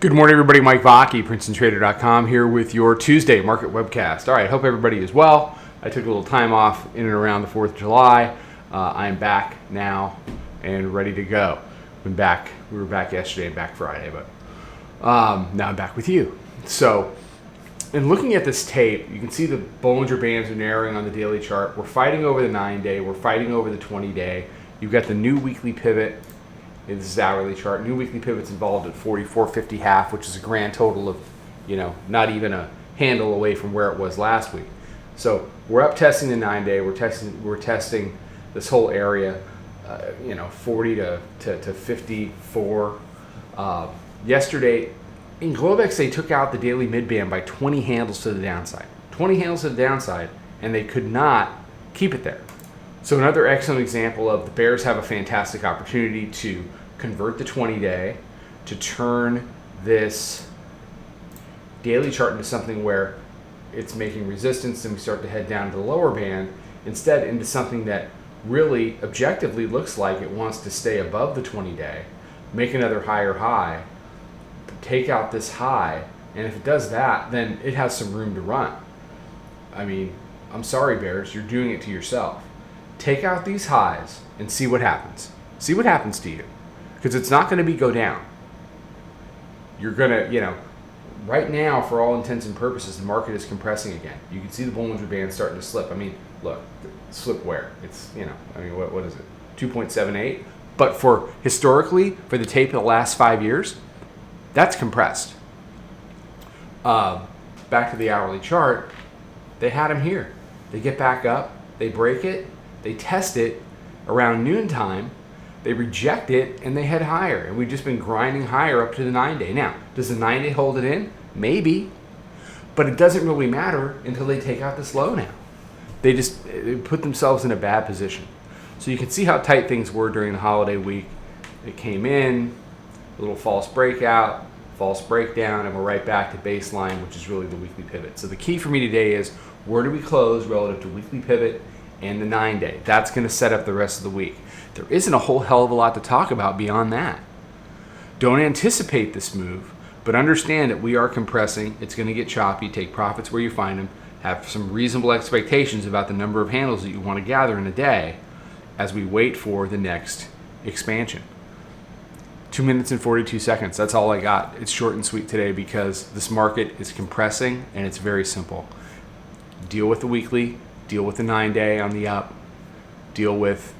Good morning, everybody. Mike Vacchi, Princetontrader.com, here with your Tuesday market webcast. All right, hope everybody is well. I took a little time off in and around the 4th of July. I'm back now and ready to go. We were back yesterday and back Friday, but now I'm back with you. So, in looking at this tape, you can see the Bollinger Bands are narrowing on the daily chart. We're fighting over the 9-day. We're fighting over the 20-day. You've got the new weekly pivot. This is hourly chart. New weekly pivot's involved at 44.50 half, which is a grand total of, not even a handle away from where it was last week. So we're up testing the 9-day. We're testing this whole area, 40 to 54. Yesterday in Globex, they took out the daily midband by 20 handles to the downside. 20 handles to the downside, and they could not keep it there. So another excellent example of the bears have a fantastic opportunity to convert the 20-day, to turn this daily chart into something where it's making resistance and we start to head down to the lower band, instead into something that really objectively looks like it wants to stay above the 20-day, make another higher high, take out this high, and if it does that, then it has some room to run. I mean, I'm sorry, bears, you're doing it to yourself. Take out these highs and see what happens. See what happens to you. Because it's not going to go down. You're going to, right now, for all intents and purposes, the market is compressing again. You can see the Bollinger Band starting to slip. I mean, look, slip where? It's, what is it? 2.78? But historically, for the tape of the last 5 years, that's compressed. Back to the hourly chart, they had them here. They get back up, they break it, they test it around noontime, they reject it, and they head higher. And we've just been grinding higher up to the 9-day. Now, does the 9-day hold it in? Maybe. But it doesn't really matter until they take out this low now. They put themselves in a bad position. So you can see how tight things were during the holiday week. It came in, a little false breakout, false breakdown, and we're right back to baseline, which is really the weekly pivot. So the key for me today is, where do we close relative to weekly pivot and the 9-day? That's going to set up the rest of the week. There isn't a whole hell of a lot to talk about beyond that. Don't anticipate this move, but understand that we are compressing. It's going to get choppy. Take profits where you find them. Have some reasonable expectations about the number of handles that you want to gather in a day as we wait for the next expansion. 2 minutes and 42 seconds. That's all I got. It's short and sweet today because this market is compressing and it's very simple. Deal with the weekly, deal with the 9-day on the up, deal with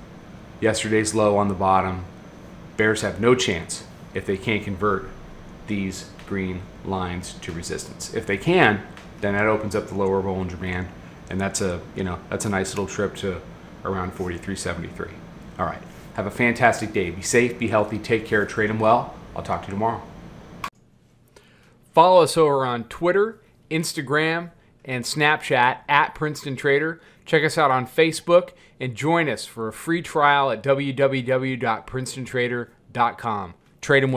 yesterday's low on the bottom. Bears have no chance if they can't convert these green lines to resistance. If they can, then that opens up the lower Bollinger Band, and that's a nice little trip to around 43.73. All right. Have a fantastic day. Be safe, be healthy, take care, trade them well. I'll talk to you tomorrow. Follow us over on Twitter, Instagram, and Snapchat at Princeton Trader. Check us out on Facebook and join us for a free trial at www.princetontrader.com. Trade them well.